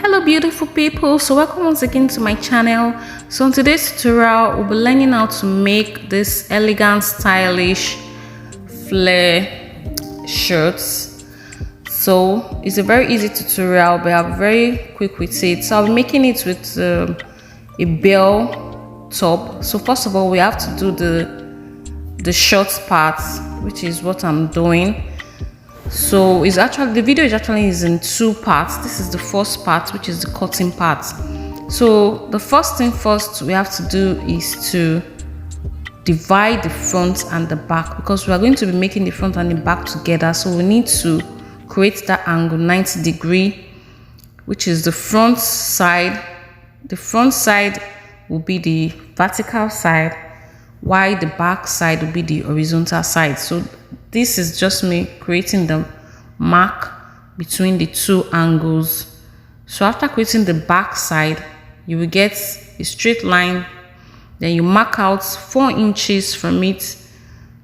Hello beautiful people, so welcome once again to my channel. So in today's tutorial we'll be learning how to make this elegant stylish flare shirts. So it's a very easy tutorial, but I'm very quick with it. So I'll be making it with a bell top. So first of all we have to do the short part, which is what I'm doing. So it's actually, the video is in two parts. This is the first part, which is the cutting part. So the first thing first we have to do is to divide the front and the back, because we are going to be making the front and the back together. So we need to create that angle 90 degrees, which is the front side. The front side will be the vertical side, while the back side will be the horizontal side. So this is just me creating the mark between the two angles. So after creating the back side, you will get a straight line, then you mark out 4 inches from it.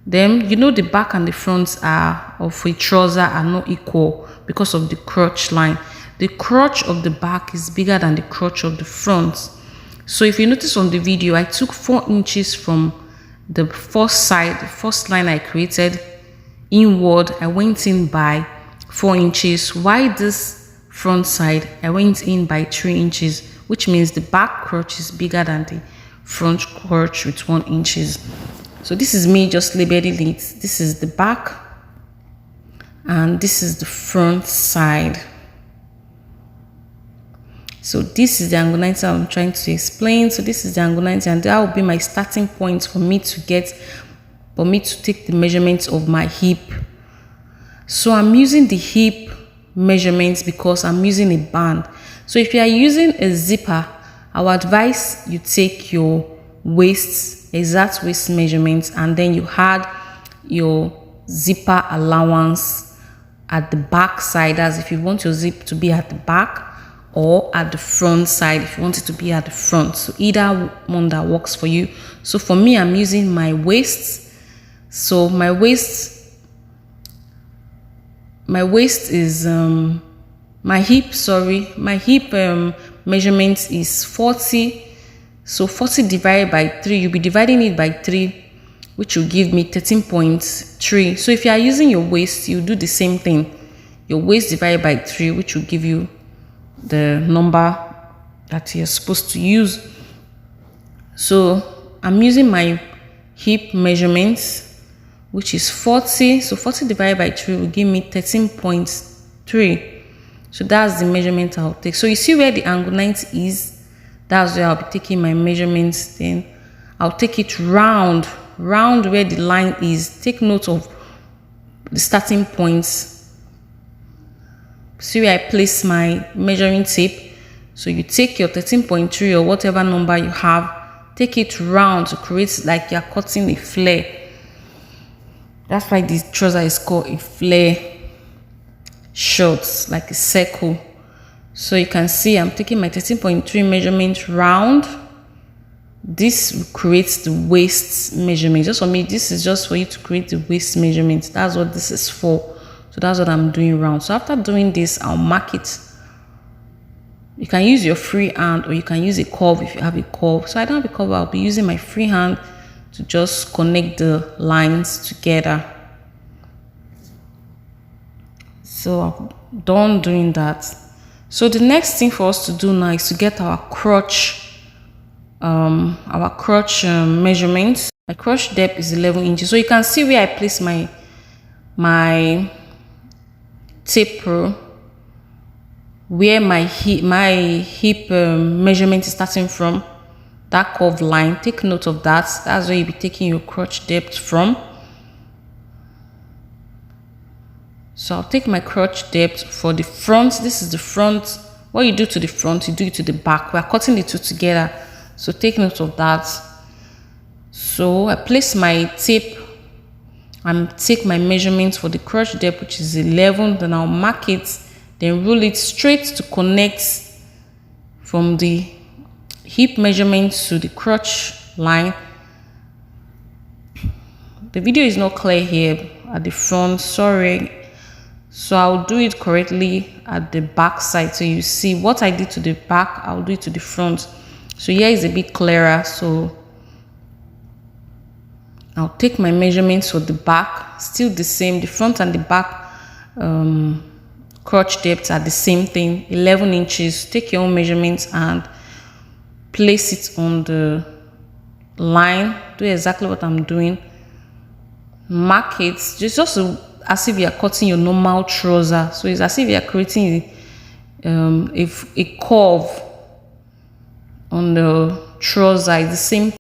Then you know the back and the front are of a trouser are not equal because of the crotch line. The crotch of the back is bigger than the crotch of the front. So if you notice on the video, I took 4 inches from the first side, the first line I created inward. I went in by 4 inches, while this front side I went in by 3 inches, which means the back crotch is bigger than the front crotch with 1 inches. So this is me just labeling it. This is the back and this is the front side. So this is the angle 90 I'm trying to explain. So this is the angle 90, and that will be my starting point for me to take the measurements of my hip. So I'm using the hip measurements because I'm using a band. So if you are using a zipper, I would advise you take your exact waist measurements, and then you add your zipper allowance at the back side, as if you want your zip to be at the back, or at the front side if you want it to be at the front. So either one that works for you. So for me, I'm using my waist. So my waist is my hip measurement is 40. So 40 divided by 3, you'll be dividing it by 3, which will give me 13.3. So if you are using your waist, you do the same thing. Your waist divided by 3, which will give you the number that you're supposed to use. So I'm using my hip measurements, which is 40. So 40 divided by 3 will give me 13.3. So that's the measurement I'll take. So you see where the angle 90 is, that's where I'll be taking my measurements. Then I'll take it round where the line is. Take note of the starting points. See where I place my measuring tape. So you take your 13.3 or whatever number you have, take it round to create like you're cutting a flare. That's why this trouser is called a flare short, like a circle. So you can see I'm taking my 13.3 measurement round. This creates the waist measurement. Just for me, this is just for you to create the waist measurement. That's what this is for. So that's what I'm doing round. So after doing this, I'll mark it. You can use your free hand, or you can use a curve if you have a curve. So I don't have a curve, I'll be using my free hand to just connect the lines together. So I'm done doing that. So the next thing for us to do now is to get our crotch measurements. My crotch depth is 11 inches. So you can see where I place my tape rule, where my hip measurement is starting from, that curved line. Take note of that. That's where you'll be taking your crotch depth from. So I'll take my crotch depth for the front. This is the front. What you do to the front, you do it to the back. We're cutting the two together, so take note of that. So I place my tape and take my measurements for the crotch depth, which is 11. Then I'll mark it, then roll it straight to connect from the hip measurement to the crotch line. The video is not clear here at the front, sorry. So I'll do it correctly at the back side. So you see what I did to the back, I'll do it to the front. So here is a bit clearer. So I'll take my measurements for the back, still the same. The front and the back crotch depth are the same thing, 11 inches. Take your own measurements and place it on the line. Do exactly what I'm doing. Mark it, just as if you are cutting your normal trouser. So it's as if you are creating a curve on the trouser. It's the same.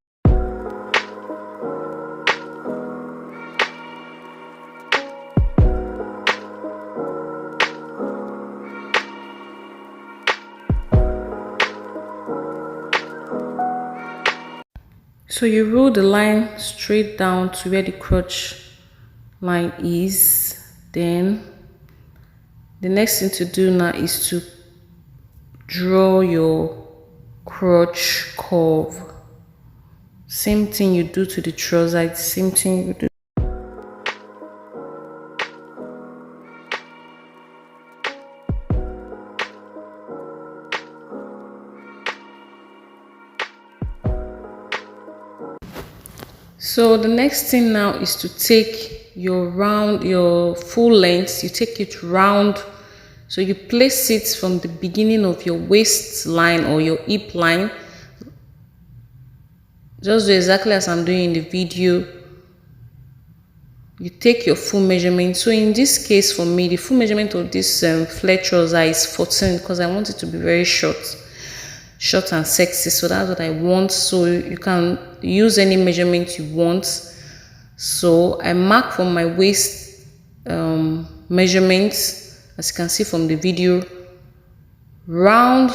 So you roll the line straight down to where the crotch line is. Then the next thing to do now is to draw your crotch curve. Same thing you do to the trouser, it's the same thing you do. So the next thing now is to take your full length, you take it round. So you place it from the beginning of your waistline or your hip line. Just do exactly as I'm doing in the video. You take your full measurement. So in this case for me, the full measurement of this flare trouser is 14 because I want it to be very short and sexy. So that's what I want. So you can use any measurement you want. So I mark from my waist measurements, as you can see from the video, round.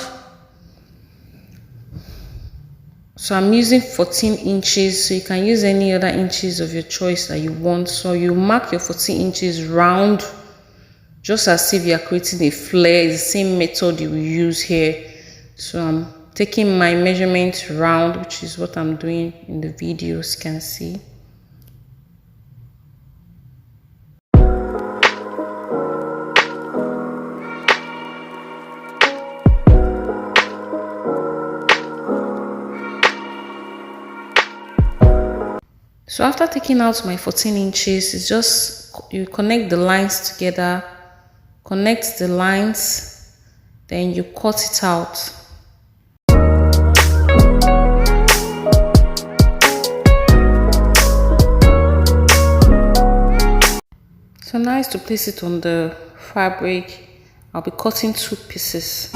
So I'm using 14 inches. So you can use any other inches of your choice that you want. So you mark your 14 inches round, just as if you are creating a flare. It's the same method you will use here. So I'm taking my measurement round, which is what I'm doing in the videos, you can see. So after taking out my 14 inches, it's just you connect the lines together, connect the lines, then you cut it out. So now is to place it on the fabric. I'll be cutting 2 pieces.